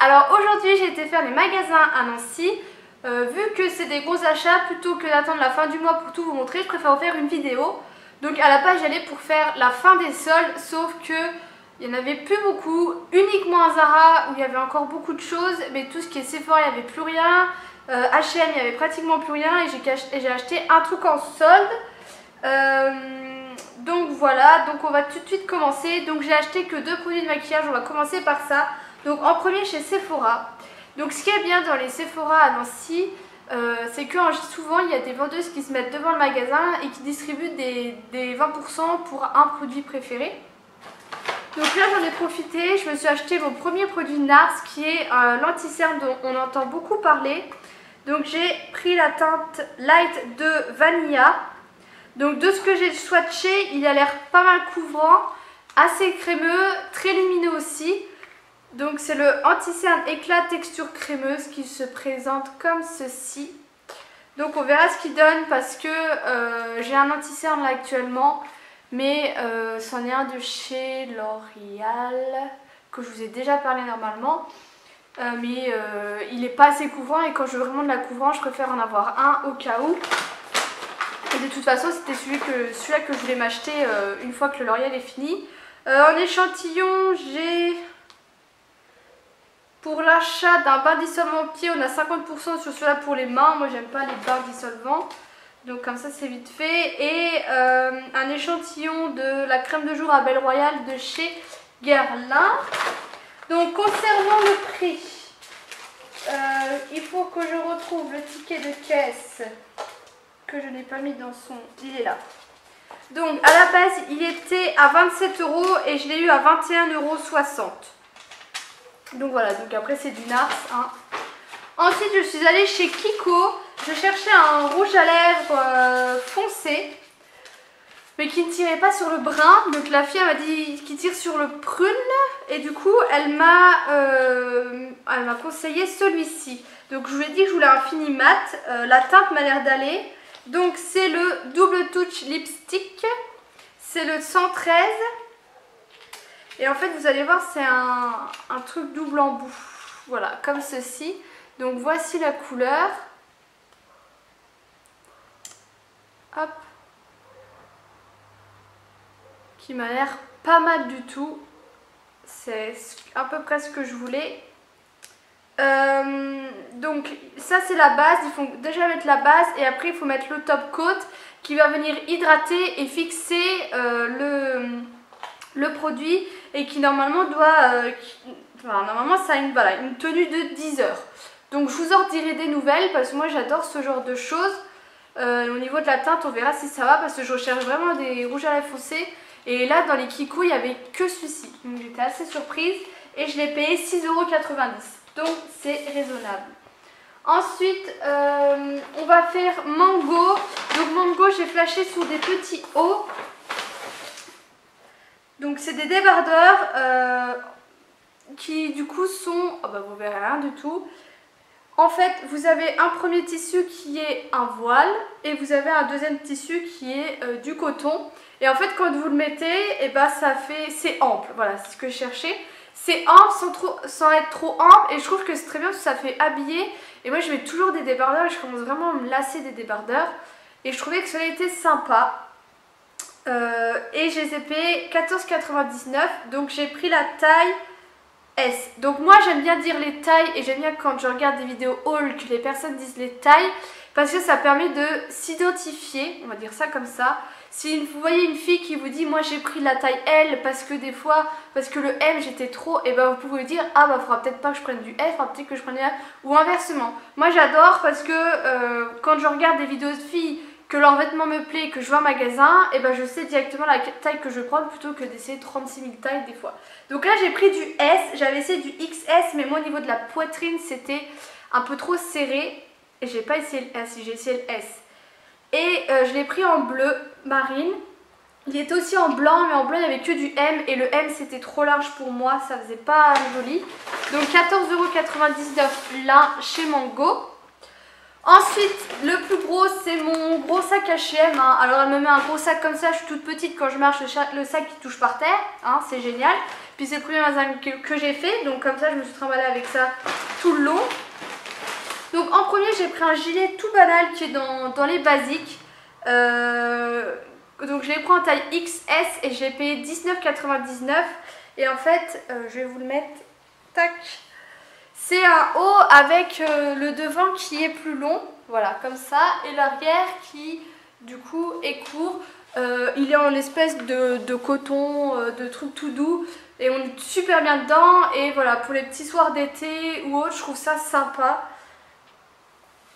Alors aujourd'hui j'ai été faire les magasins à Nancy. Vu que c'est des gros achats, plutôt que d'attendre la fin du mois pour tout vous montrer, je préfère vous faire une vidéo. Donc à la base j'allais pour faire la fin des soldes, sauf que il n'y en avait plus beaucoup, uniquement à Zara où il y avait encore beaucoup de choses, mais tout ce qui est Sephora il n'y avait plus rien, H&M il n'y avait pratiquement plus rien et j'ai acheté un truc en solde. Donc voilà, donc on va tout de suite commencer. Donc j'ai acheté que 2 produits de maquillage, on va commencer par ça. Donc en premier chez Sephora. Donc ce qui est bien dans les Sephora à Nancy, c'est que souvent il y a des vendeuses qui se mettent devant le magasin et qui distribuent des 20% pour un produit préféré. Donc là j'en ai profité, je me suis acheté mon premier produit NARS qui est l'anti-cerne dont on entend beaucoup parler. Donc j'ai pris la teinte Light de Vanilla. Donc de ce que j'ai swatché, il a l'air pas mal couvrant, assez crémeux, très lumineux aussi. Donc c'est le anti-cerne éclat texture crémeuse qui se présente comme ceci. Donc on verra ce qu'il donne parce que j'ai un anti-cerne là actuellement. Mais c'en est un de chez L'Oréal que je vous ai déjà parlé normalement. Mais il n'est pas assez couvrant et quand je veux vraiment de la couvrance, je préfère en avoir un au cas où. Et de toute façon c'était celui-là que je voulais m'acheter une fois que le L'Oréal est fini. En échantillon j'ai... Pour l'achat d'un bain dissolvant pied, on a 50% sur celui-là pour les mains. Moi j'aime pas les bains dissolvants. Donc comme ça c'est vite fait. Et un échantillon de la crème de jour à Belle Royale de chez Guerlain. Donc concernant le prix, il faut que je retrouve le ticket de caisse que je n'ai pas mis dans son... Il est là. Donc à la base il était à 27 € et je l'ai eu à 21,60 €. Donc voilà, donc après c'est du NARS. Hein. Ensuite je suis allée chez Kiko. Je cherchais un rouge à lèvres foncé, mais qui ne tirait pas sur le brun. Donc la fille m'a dit qu'il tire sur le prune. Et du coup elle m'a conseillé celui-ci. Donc je lui ai dit que je voulais un fini mat. La teinte m'a l'air d'aller. Donc c'est le Double Touch Lipstick. C'est le 113. Et en fait vous allez voir c'est un truc double embout. Voilà, comme ceci. Donc voici la couleur. Hop. Qui m'a l'air pas mal du tout. C'est à peu près ce que je voulais. Donc ça c'est la base. Il faut déjà mettre la base et après il faut mettre le top coat qui va venir hydrater et fixer le produit et qui normalement doit... normalement ça a une tenue de 10 heures. Donc je vous en dirai des nouvelles parce que moi j'adore ce genre de choses. Au niveau de la teinte on verra si ça va parce que je recherche vraiment des rouges à lèvres foncés. Et là dans les Kiko il n'y avait que celui-ci. Donc j'étais assez surprise et je l'ai payé 6,90 €. Donc c'est raisonnable. Ensuite on va faire Mango. Donc Mango j'ai flashé sur des petits hauts. Donc c'est des débardeurs qui du coup sont... Oh bah vous verrez rien du tout. En fait vous avez un premier tissu qui est un voile et vous avez un deuxième tissu qui est du coton. Et en fait quand vous le mettez, et bah ça fait... c'est ample, voilà c'est ce que je cherchais. C'est ample sans être trop ample et je trouve que c'est très bien parce que ça fait habiller. Et moi je mets toujours des débardeurs et je commence vraiment à me lasser des débardeurs. Et je trouvais que cela était sympa. Et je les ai payés 14,99 €. Donc j'ai pris la taille S. Donc moi j'aime bien dire les tailles et j'aime bien quand je regarde des vidéos haul que les personnes disent les tailles parce que ça permet de s'identifier, on va dire ça comme ça. Si vous voyez une fille qui vous dit moi j'ai pris la taille L parce que des fois, parce que le M j'étais trop, et ben vous pouvez dire ah bah faudra peut-être pas que je prenne du F, faudra peut-être que je prenne du L ou inversement. Moi j'adore parce que quand je regarde des vidéos de filles que leur vêtement me plaît et que je vais en magasin, et ben je sais directement la taille que je vais prendre plutôt que d'essayer 36 000 tailles des fois. Donc là j'ai pris du S, j'avais essayé du XS mais moi au niveau de la poitrine c'était un peu trop serré. Et j'ai pas essayé le S, j'ai essayé le S. Et je l'ai pris en bleu marine. Il était aussi en blanc mais en blanc il n'y avait que du M et le M c'était trop large pour moi, ça faisait pas joli. Donc 14,99 € là chez Mango. Ensuite, le plus gros, c'est mon gros sac H&M. Hein. Alors, elle me met un gros sac comme ça. Je suis toute petite quand je marche, le sac qui touche par terre. Hein, c'est génial. Puis, c'est le premier magasin que j'ai fait. Donc, comme ça, je me suis trimballée avec ça tout le long. Donc, en premier, j'ai pris un gilet tout banal qui est dans les basiques. Donc, je l'ai pris en taille XS et je l'ai payé 19,99 €. Et en fait, je vais vous le mettre. Tac. C'est un haut avec le devant qui est plus long, voilà, comme ça, et l'arrière qui, du coup, est court. Il est en espèce de coton, de truc tout doux, et on est super bien dedans. Et voilà, pour les petits soirs d'été ou autre, je trouve ça sympa.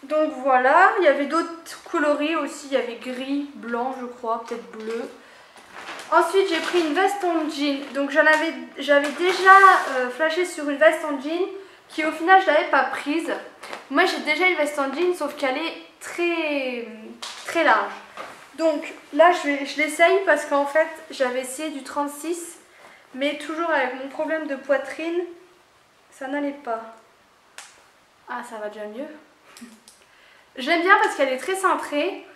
Donc voilà, il y avait d'autres coloris aussi, il y avait gris, blanc, je crois, peut-être bleu. Ensuite, j'ai pris une veste en jean. Donc j'avais déjà flashé sur une veste en jean qui au final je l'avais pas prise. Moi j'ai déjà une veste en jean sauf qu'elle est très large. Donc là je l'essaye parce qu'en fait j'avais essayé du 36 mais toujours avec mon problème de poitrine ça n'allait pas. Ah ça va déjà mieux. J'aime bien parce qu'elle est très cintrée.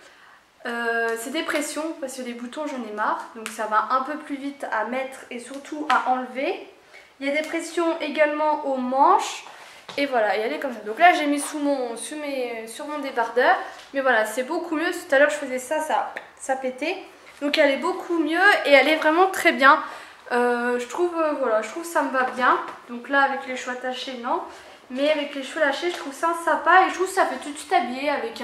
C'est des pressions parce que les boutons j'en ai marre donc ça va un peu plus vite à mettre et surtout à enlever. Il y a des pressions également aux manches et voilà, et elle est comme ça. Donc là j'ai mis sur mon débardeur, mais voilà c'est beaucoup mieux. Tout à l'heure je faisais ça pétait. Donc elle est beaucoup mieux et elle est vraiment très bien. Je trouve que ça me va bien. Donc là avec les cheveux attachés non, mais avec les cheveux lâchés je trouve ça sympa et je trouve que ça fait tout de suite habillé avec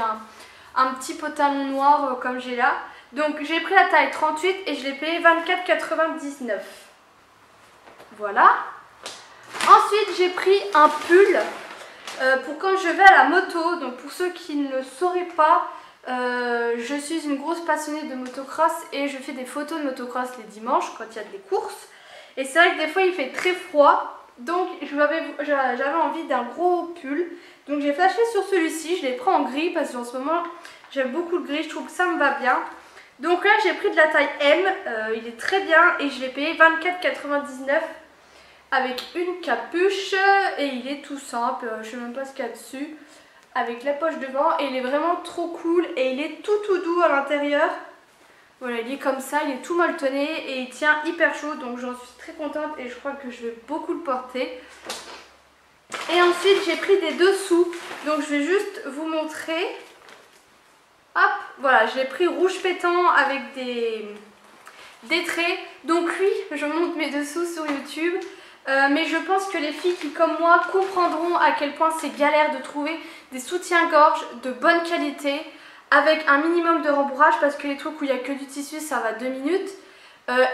un petit pantalon noir comme j'ai là. Donc j'ai pris la taille 38 et je l'ai payé 24,99 €. Voilà. Ensuite j'ai pris un pull pour quand je vais à la moto. Donc pour ceux qui ne le sauraient pas, je suis une grosse passionnée de motocross et je fais des photos de motocross les dimanches quand il y a des courses. Et c'est vrai que des fois il fait très froid. Donc j'avais envie d'un gros pull. Donc j'ai flashé sur celui-ci, je l'ai pris en gris parce qu'en ce moment j'aime beaucoup le gris, je trouve que ça me va bien. Donc là j'ai pris de la taille M, il est très bien et je l'ai payé 24,99 € avec une capuche et il est tout simple, je sais même pas ce qu'il y a dessus, avec la poche devant et il est vraiment trop cool et il est tout doux à l'intérieur. Voilà, il est comme ça, il est tout molletonné et il tient hyper chaud donc j'en suis très contente et je crois que je vais beaucoup le porter. Et ensuite j'ai pris des dessous, donc je vais juste vous montrer. Hop, voilà, je l'ai pris rouge pétant avec des traits. Donc oui, je monte mes dessous sur YouTube. Mais je pense que les filles qui comme moi comprendront à quel point c'est galère de trouver des soutiens-gorge de bonne qualité avec un minimum de rembourrage parce que les trucs où il n'y a que du tissu ça va 2 minutes.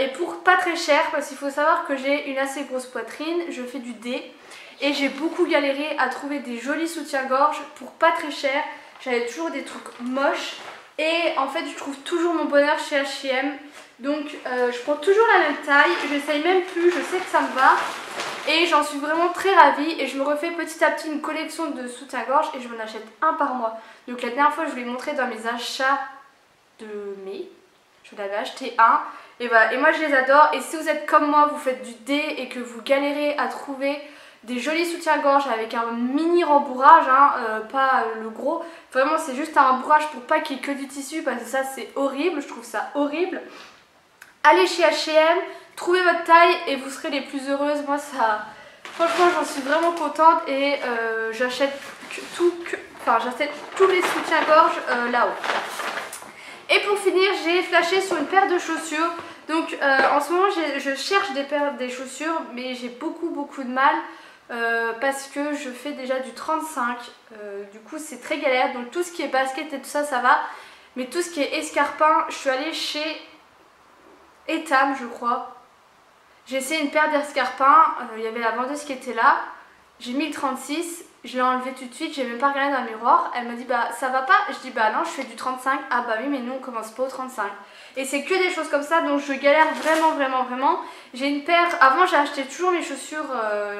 Et pour pas très cher parce qu'il faut savoir que j'ai une assez grosse poitrine, je fais du D et j'ai beaucoup galéré à trouver des jolis soutiens-gorge pour pas très cher. J'avais toujours des trucs moches et en fait je trouve toujours mon bonheur chez H&M. Donc je prends toujours la même taille, j'essaye même plus, je sais que ça me va et j'en suis vraiment très ravie et je me refais petit à petit une collection de soutiens-gorge et je m'en achète un par mois. Donc la dernière fois je vous l'ai montré dans mes achats de mai, je l'avais acheté un et voilà, et moi je les adore. Et si vous êtes comme moi, vous faites du D et que vous galérez à trouver des jolis soutiens-gorge avec un mini rembourrage, hein, pas le gros, vraiment c'est juste un rembourrage pour pas qu'il y ait que du tissu parce que ça c'est horrible, je trouve ça horrible. Allez chez H&M, trouvez votre taille et vous serez les plus heureuses. Moi ça, franchement j'en suis vraiment contente et j'achète tous les soutiens-gorge là-haut. Et pour finir j'ai flashé sur une paire de chaussures. Donc en ce moment je cherche des chaussures mais j'ai beaucoup de mal. Parce que je fais déjà du 35, du coup c'est très galère. Donc tout ce qui est basket et tout ça, ça va. Mais tout ce qui est escarpin, je suis allée chez Etam je crois. J'ai essayé une paire d'escarpins, il y avait la vendeuse qui était là. J'ai mis le 36, je l'ai enlevé tout de suite, j'ai même pas regardé dans le miroir. Elle m'a dit bah ça va pas, je dis bah non je fais du 35. Ah bah oui mais nous on commence pas au 35. Et c'est que des choses comme ça donc je galère vraiment. J'ai une paire, avant j'ai acheté toujours mes chaussures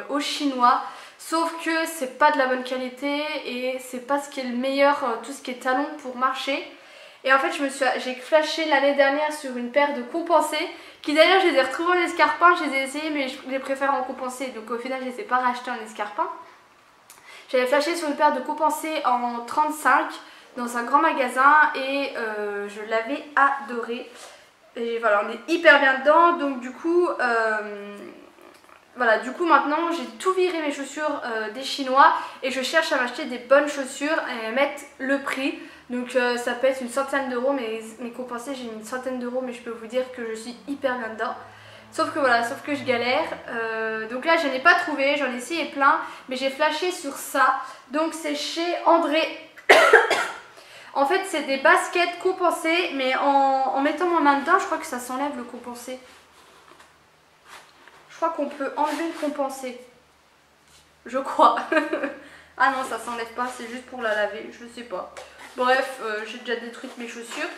au chinois. Sauf que c'est pas de la bonne qualité et c'est pas ce qui est le meilleur, tout ce qui est talon pour marcher. Et en fait j'ai flashé l'année dernière sur une paire de compensés qui d'ailleurs je les ai retrouvés en escarpin, je les ai essayés mais je les préfère en compensé donc au final je les ai pas rachetés en escarpin. J'avais flashé sur une paire de compensés en 35 dans un grand magasin et je l'avais adoré. Et voilà, on est hyper bien dedans, donc du coup, voilà, du coup maintenant j'ai tout viré mes chaussures des Chinois et je cherche à m'acheter des bonnes chaussures et à mettre le prix. Donc ça peut être une centaine d'euros, mes compensés j'ai mis une centaine d'euros, mais je peux vous dire que je suis hyper bien dedans. Sauf que voilà, sauf que je galère. Donc là je n'ai pas trouvé, j'en ai essayé plein, mais j'ai flashé sur ça. Donc c'est chez André. En fait c'est des baskets compensées, mais en mettant ma main dedans je crois que ça s'enlève le compensé. Je crois qu'on peut enlever le compensé. Je crois. Ah non, ça s'enlève pas, c'est juste pour la laver, je sais pas. Bref, j'ai déjà détruit mes chaussures.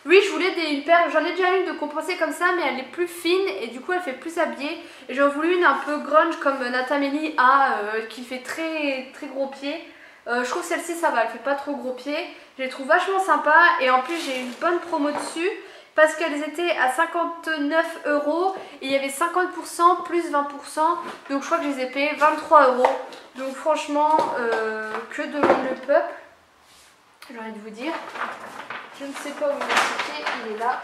Oui, je voulais une paire, j'en ai déjà une de compensée comme ça, mais elle est plus fine et du coup elle fait plus habillée. Et j'en voulais une un peu grunge comme Natamélie a, qui fait très gros pieds. Je trouve celle-ci ça va, elle fait pas trop gros pieds. Je les trouve vachement sympa et en plus j'ai une bonne promo dessus. Parce qu'elles étaient à 59 € et il y avait 50% plus 20%. Donc je crois que je les ai payées 23 €. Donc franchement, que demande le peuple? J'ai envie de vous dire. Je ne sais pas où il est acheté, il est là.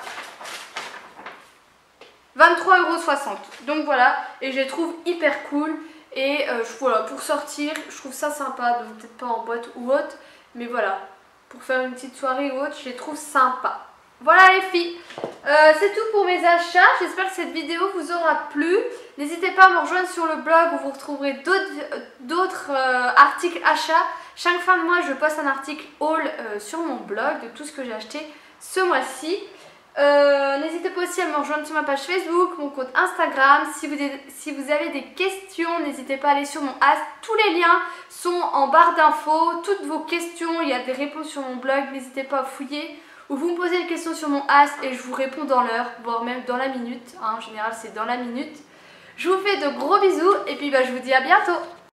23,60 €. Donc voilà, et je les trouve hyper cool. Et voilà, pour sortir, je trouve ça sympa. Donc peut-être pas en boîte ou autre. Mais voilà, pour faire une petite soirée ou autre, je les trouve sympas. Voilà les filles, c'est tout pour mes achats, j'espère que cette vidéo vous aura plu. N'hésitez pas à me rejoindre sur le blog où vous retrouverez d'autres articles achats. Chaque fin de mois je poste un article haul sur mon blog de tout ce que j'ai acheté ce mois-ci. N'hésitez pas aussi à me rejoindre sur ma page Facebook, mon compte Instagram. Si vous avez des questions, n'hésitez pas à aller sur mon Ask. Tous les liens sont en barre d'infos, toutes vos questions, il y a des réponses sur mon blog, n'hésitez pas à fouiller. Ou vous me posez une question sur mon Ask et je vous réponds dans l'heure, voire même dans la minute. En général, c'est dans la minute. Je vous fais de gros bisous et puis je vous dis à bientôt.